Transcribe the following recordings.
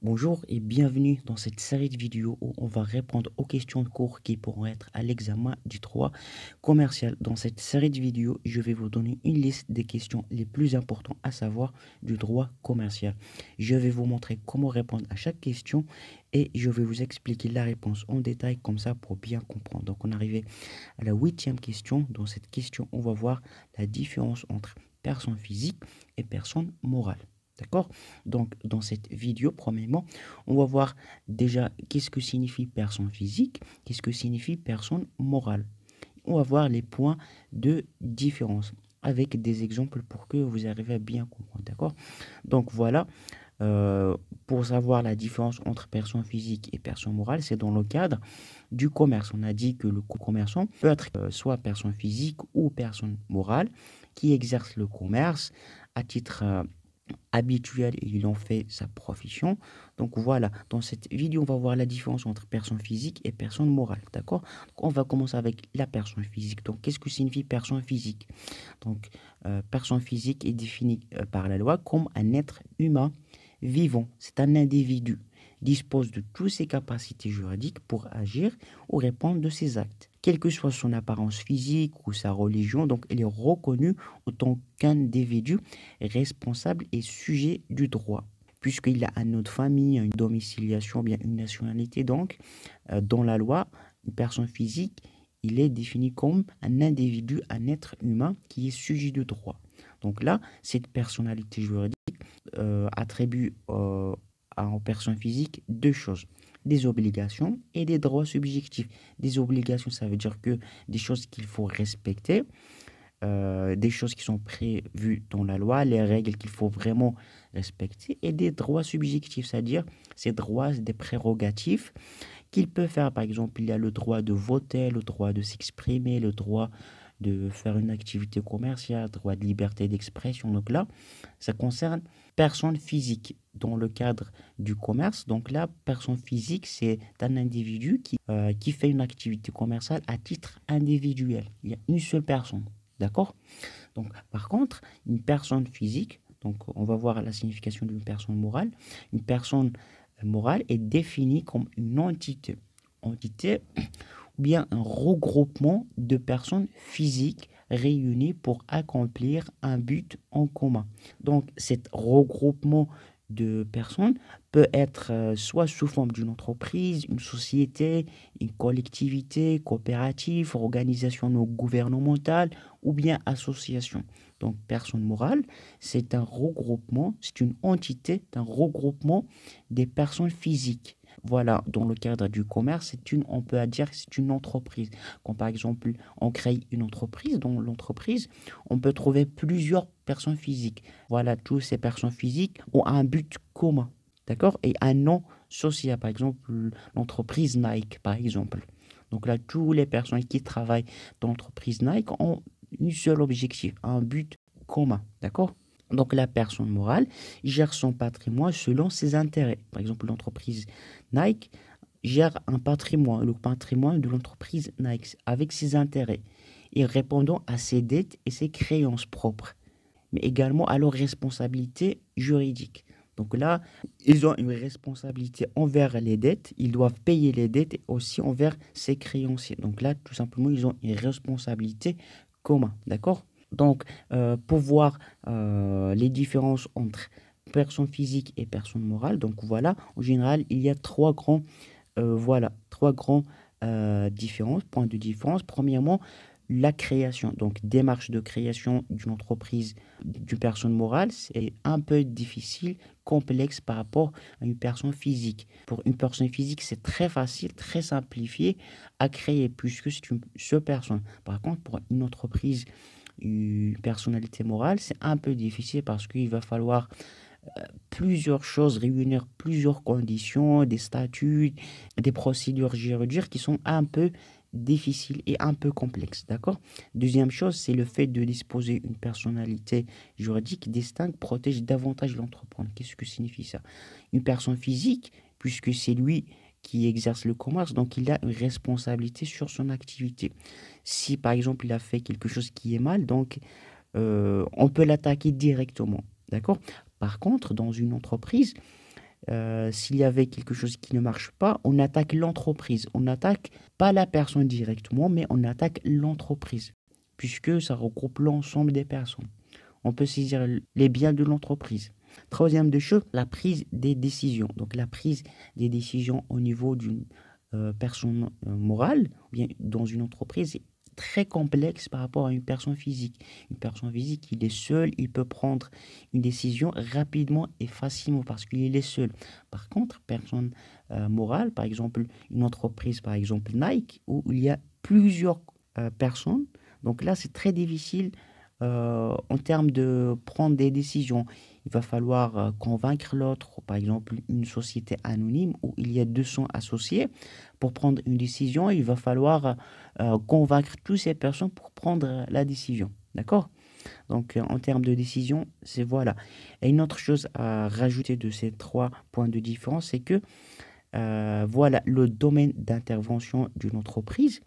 Bonjour et bienvenue dans cette série de vidéos où on va répondre aux questions de cours qui pourront être à l'examen du droit commercial. Dans cette série de vidéos, je vais vous donner une liste des questions les plus importantes à savoir du droit commercial. Je vais vous montrer comment répondre à chaque question et je vais vous expliquer la réponse en détail comme ça pour bien comprendre. Donc on est arrivé à la 8e question. Dans cette question, on va voir la différence entre personne physique et personne morale. D'accord? Donc, dans cette vidéo, premièrement, on va voir déjà qu'est-ce que signifie personne physique, qu'est-ce que signifie personne morale. On va voir les points de différence avec des exemples pour que vous arriviez à bien comprendre. D'accord? Donc, voilà. Pour savoir la différence entre personne physique et personne morale, c'est dans le cadre du commerce. On a dit que le commerçant peut être soit personne physique ou personne morale qui exerce le commerce à titre habituel et il en fait sa profession. Donc voilà, dans cette vidéo, on va voir la différence entre personne physique et personne morale. D'accord? Donc, on va commencer avec la personne physique. Donc, qu'est-ce que signifie personne physique? Donc, personne physique est définie par la loi comme un être humain vivant. C'est un individu dispose de toutes ses capacités juridiques pour agir ou répondre de ses actes. Quelle que soit son apparence physique ou sa religion, donc il est reconnu autant qu'individu responsable et sujet du droit. Puisqu'il a un nom de famille, une domiciliation, bien une nationalité, donc dans la loi, une personne physique, il est défini comme un individu, un être humain qui est sujet de droit. Donc là, cette personnalité juridique attribue en personne physique deux choses, des obligations et des droits subjectifs. Des obligations, ça veut dire que des choses qu'il faut respecter, des choses qui sont prévues dans la loi, les règles qu'il faut vraiment respecter, et des droits subjectifs, c'est-à-dire ces droits, des prérogatives qu'il peut faire. Par exemple, il y a le droit de voter, le droit de s'exprimer, le droit de faire une activité commerciale, droit de liberté d'expression. Donc là, ça concerne personne physique dans le cadre du commerce. Donc là, personne physique, c'est un individu qui fait une activité commerciale à titre individuel. Il y a une seule personne. D'accord? Donc, par contre, une personne physique, donc on va voir la signification d'une personne morale. Une personne morale est définie comme une entité. Entité ou bien un regroupement de personnes physiques réunies pour accomplir un but en commun. Donc, cet regroupement de personnes peut être soit sous forme d'une entreprise, une société, une collectivité, coopérative, organisation non gouvernementale ou bien association. Donc, personne morale, c'est un regroupement, c'est une entité, un regroupement des personnes physiques. Voilà, dans le cadre du commerce, on peut dire que c'est une entreprise. Quand par exemple, on crée une entreprise, dans l'entreprise, on peut trouver plusieurs personnes physiques. Voilà, toutes ces personnes physiques ont un but commun, d'accord? Et un nom social, par exemple, l'entreprise Nike, par exemple. Donc là, toutes les personnes qui travaillent dans l'entreprise Nike ont un seul objectif, un but commun, d'accord? Donc la personne morale gère son patrimoine selon ses intérêts. Par exemple, l'entreprise Nike gère un patrimoine, le patrimoine de l'entreprise Nike avec ses intérêts et répondant à ses dettes et ses créances propres, mais également à leurs responsabilités juridiques. Donc là, ils ont une responsabilité envers les dettes, ils doivent payer les dettes et aussi envers ses créanciers. Donc là, tout simplement, ils ont une responsabilité commune, d'accord? Donc, pour voir les différences entre personne physique et personne morale, donc voilà, en général, il y a trois grands différences, points de différence. Premièrement, la création, donc démarche de création d'une entreprise, d'une personne morale, c'est un peu difficile, complexe par rapport à une personne physique. Pour une personne physique, c'est très facile, très simplifié à créer puisque c'est une seule personne. Par contre, pour une entreprise, une personnalité morale, c'est un peu difficile parce qu'il va falloir plusieurs choses, réunir plusieurs conditions, des statuts, des procédures juridiques qui sont un peu difficiles et un peu complexes, d'accord? Deuxième chose, c'est le fait de disposer d'une personnalité juridique distincte protège davantage l'entrepreneur. Qu'est-ce que signifie ça? Une personne physique, puisque c'est lui qui exerce le commerce, donc il a une responsabilité sur son activité. Si par exemple il a fait quelque chose qui est mal, donc on peut l'attaquer directement, d'accord? Par contre, dans une entreprise, s'il y avait quelque chose qui ne marche pas, on attaque l'entreprise. On n'attaque pas la personne directement, mais on attaque l'entreprise, puisque ça regroupe l'ensemble des personnes. On peut saisir les biens de l'entreprise. Troisième de choses, la prise des décisions. Donc la prise des décisions au niveau d'une personne morale, ou bien dans une entreprise, est très complexe par rapport à une personne physique. Une personne physique, il est seul, il peut prendre une décision rapidement et facilement parce qu'il est seul. Par contre, personne morale, par exemple une entreprise, par exemple Nike, où il y a plusieurs personnes, donc là c'est très difficile en termes de prendre des décisions. Il va falloir convaincre l'autre, par exemple une société anonyme où il y a 200 associés. Pour prendre une décision, il va falloir convaincre toutes ces personnes pour prendre la décision. D'accord? Donc en termes de décision, c'est voilà. Et une autre chose à rajouter de ces trois points de différence, c'est que voilà, le domaine d'intervention d'une entreprise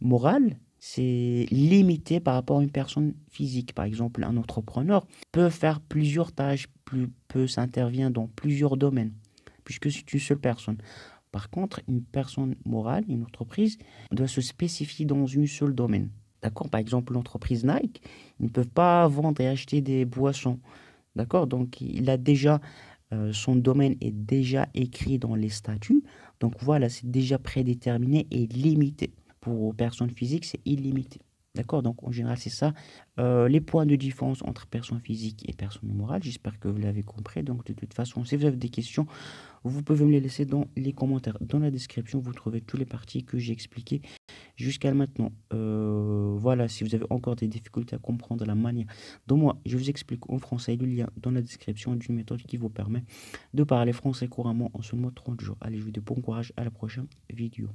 morale, c'est limité par rapport à une personne physique. Par exemple, un entrepreneur peut faire plusieurs tâches, peut s'intervenir dans plusieurs domaines, puisque c'est une seule personne. Par contre, une personne morale, une entreprise, doit se spécifier dans un seul domaine. D'accord? Par exemple, l'entreprise Nike, ils ne peuvent pas vendre et acheter des boissons. D'accord? Donc, il a déjà, son domaine est déjà écrit dans les statuts. Donc, voilà, c'est déjà prédéterminé et limité. Pour personnes physiques, c'est illimité. D'accord? Donc, en général, c'est ça. Les points de différence entre personnes physiques et personnes morales. J'espère que vous l'avez compris. Donc, de toute façon, si vous avez des questions, vous pouvez me les laisser dans les commentaires. Dans la description, vous trouvez toutes les parties que j'ai expliquées jusqu'à maintenant. Voilà, si vous avez encore des difficultés à comprendre la manière dont moi, je vous explique en français, le lien dans la description d'une méthode qui vous permet de parler français couramment en seulement 30 jours. Allez, je vous dis bon courage, à la prochaine vidéo.